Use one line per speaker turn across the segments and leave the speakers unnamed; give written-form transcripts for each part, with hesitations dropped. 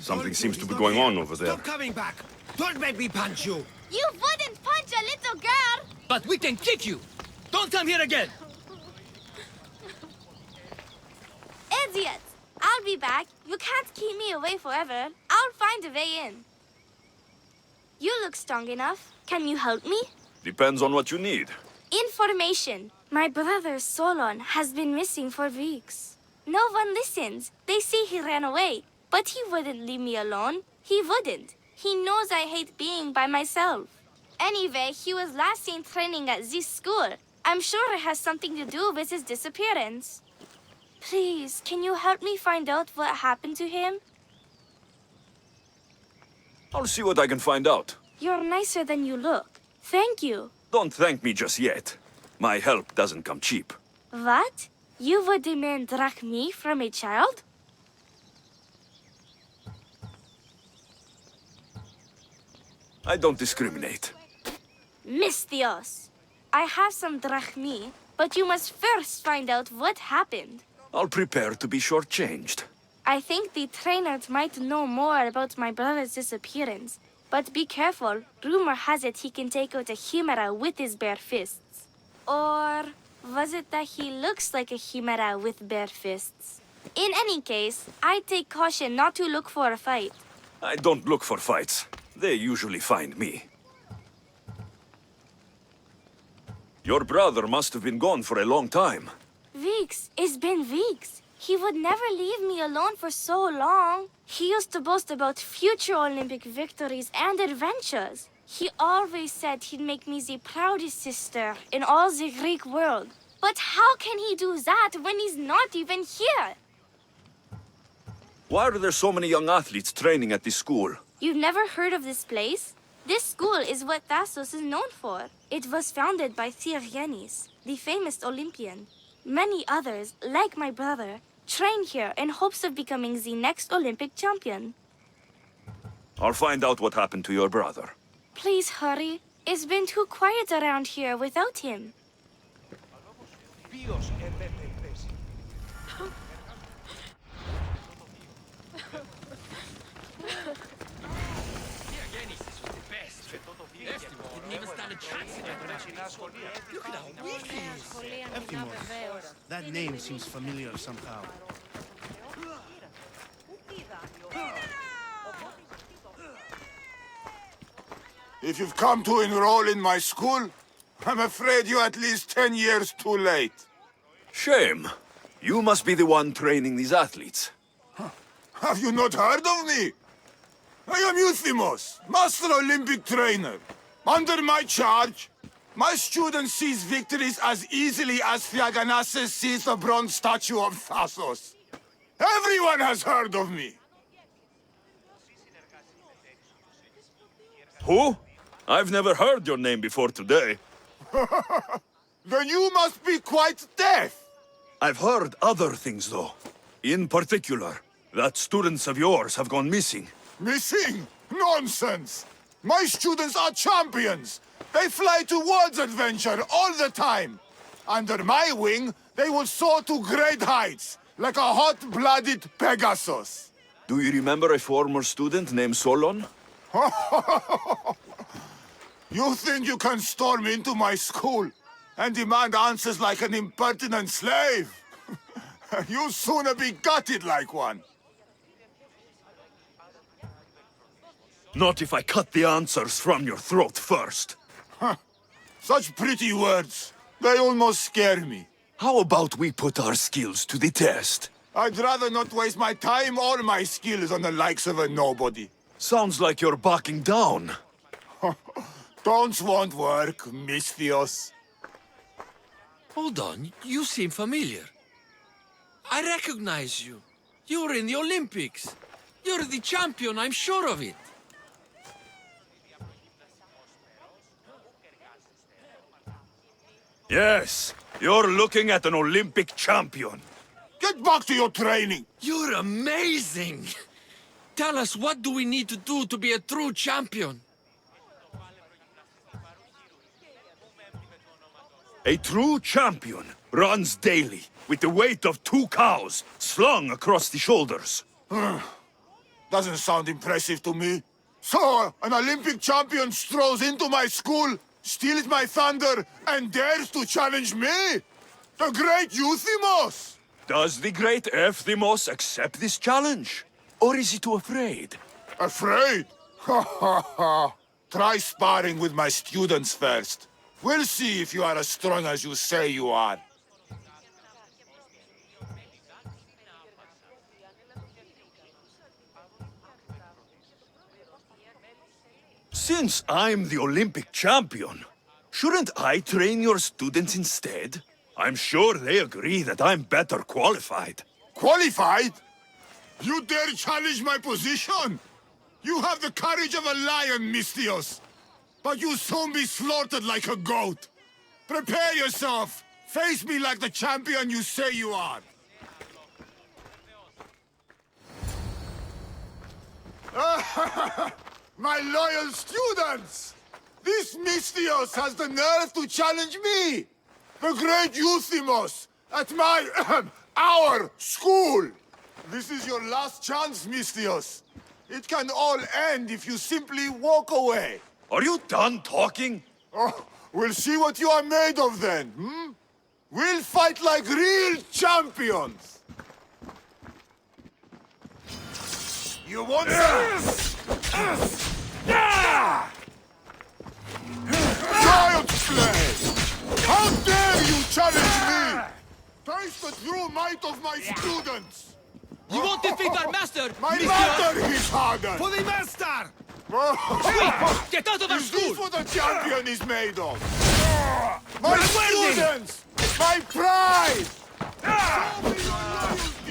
Something seems to be going on over there.
Stop coming back! Don't make me punch you!
You wouldn't punch a little girl!
But we can kick you! Don't come here again!
Idiot! I'll be back. You can't keep me away forever. I'll find a way in. You look strong enough. Can you help me?
Depends on what you need.
Information. My brother Solon has been missing for weeks. No one listens. They say he ran away. But he wouldn't leave me alone. He wouldn't. He knows I hate being by myself. Anyway, he was last seen training at this school. I'm sure it has something to do with his disappearance. Please, can you help me find out what happened to him?
I'll see what I can find out.
You're nicer than you look. Thank you.
Don't thank me just yet. My help doesn't come cheap.
What? You would demand drachmi from a child?
I don't discriminate.
Mystios. I have some drachmi, but you must first find out what happened.
I'll prepare to be shortchanged.
I think the trainers might know more about my brother's disappearance. But be careful. Rumor has it he can take out a chimera with his bare fists. Or was it that he looks like a chimera with bare fists? In any case, I take caution not to look for a fight.
I don't look for fights. They usually find me. Your brother must have been gone for a long time.
Weeks. It's been weeks. He would never leave me alone for so long. He used to boast about future Olympic victories and adventures. He always said he'd make me the proudest sister in all the Greek world. But how can he do that when he's not even here?
Why are there so many young athletes training at this school?
You've never heard of this place? This school is what Tassos is known for. It was founded by Theogenes, the famous Olympian. Many others, like my brother, train here in hopes of becoming the next Olympic champion.
I'll find out what happened to your brother.
Please hurry. It's been too quiet around here without him.
Look at how weak he is!
Efimos. That name seems familiar somehow.
If you've come to enroll in my school, I'm afraid you're at least 10 years too late.
Shame. You must be the one training these athletes.
Have you not heard of me? I am Euthymos, Master Olympic Trainer. Under my charge, my student sees victories as easily as Theogenes sees the bronze statue of Tassos. Everyone has heard of me.
Who? I've never heard your name before today.
Then you must be quite deaf.
I've heard other things, though. In particular, that students of yours have gone missing.
Missing? Nonsense! My students are champions! They fly towards adventure all the time! Under my wing, they will soar to great heights, like a hot-blooded Pegasus.
Do you remember a former student named Solon?
You think you can storm into my school and demand answers like an impertinent slave? You'll sooner be gutted like one.
Not if I cut the answers from your throat first.
Such pretty words. They almost scare me.
How about we put our skills to the test?
I'd rather not waste my time or my skills on the likes of a nobody.
Sounds like you're backing down.
Don't want work, Mystios.
Hold on, you seem familiar. I recognize you. You're in the Olympics. You're the champion, I'm sure of it.
Yes, you're looking at an Olympic champion.
Get back to your training.
You're amazing! Tell us, what do we need to do to be a true champion?
A true champion runs daily with the weight of 2 cows slung across the shoulders.
Doesn't sound impressive to me. So, an Olympic champion strolls into my school, steals my thunder, and dares to challenge me? The great Euthymos!
Does the great Euthymos accept this challenge? Or is he too afraid?
Afraid? Ha ha ha! Try sparring with my students first. We'll see if you are as strong as you say you are.
Since I'm the Olympic champion, shouldn't I train your students instead? I'm sure they agree that I'm better qualified.
Qualified? You dare challenge my position? You have the courage of a lion, Mystios. But you'll soon be slaughtered like a goat. Prepare yourself. Face me like the champion you say you are. My loyal students! This Mystios has the nerve to challenge me! The great Euthymos! At my... our school! This is your last chance, Mystios. It can all end if you simply walk away.
Are you done talking?
Oh, we'll see what you are made of then, hmm? We'll fight like real champions! You want this? Child's play! How dare you challenge me? Taste the true might of my students!
You won't defeat our master!
My
Mr.
master is harder!
For the master!
Quick! Get out of our
Is this
school!
what a champion is made of? My students! My pride! Show me your loyalty!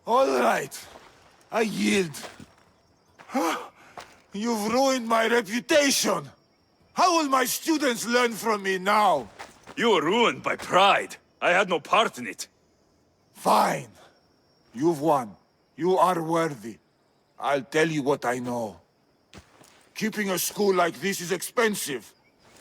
All right. I yield. You've ruined my reputation. How will my students learn from me now?
You were ruined by pride. I had no part in it.
Fine. You've won. You are worthy. I'll tell you what I know. Keeping a school like this is expensive,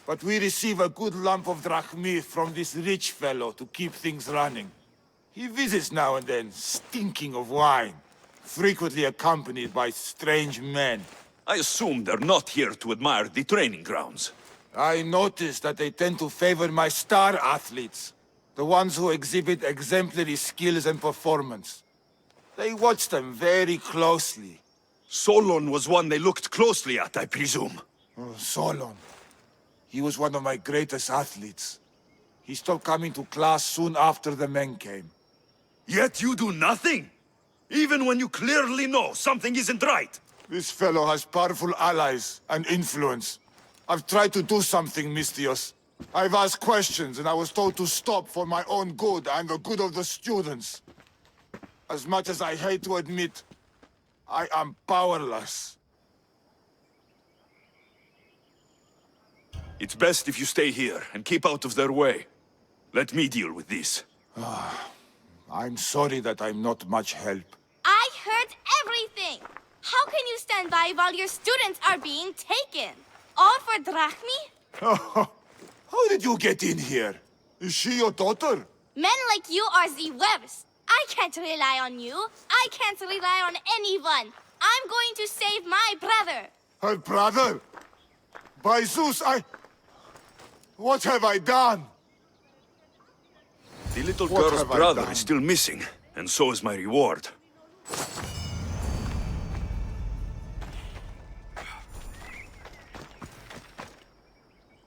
but we receive a good lump of drachmi from this rich fellow to keep things running. He visits now and then, stinking of wine, frequently accompanied by strange men.
I assume they're not here to admire the training grounds.
I noticed that they tend to favor my star athletes, the ones who exhibit exemplary skills and performance. They watch them very closely.
Solon was one they looked closely at, I presume.
Oh, Solon. He was one of my greatest athletes. He stopped coming to class soon after the men came.
Yet you do nothing? Even when you clearly know something isn't right?
This fellow has powerful allies and influence. I've tried to do something, Mystios. I've asked questions, and I was told to stop for my own good and the good of the students. As much as I hate to admit, I am powerless.
It's best if you stay here and keep out of their way. Let me deal with this.
I'm sorry that I'm not much help.
I heard everything. How can you stand by while your students are being taken? All for drachmi?
How did you get in here? Is she your daughter?
Men like you are the worst. I can't rely on you. I can't rely on anyone. I'm going to save my brother.
Her brother? By Zeus, what have I done?
The little
What
girl's
have I
brother
done?
is still missing, and so is my reward.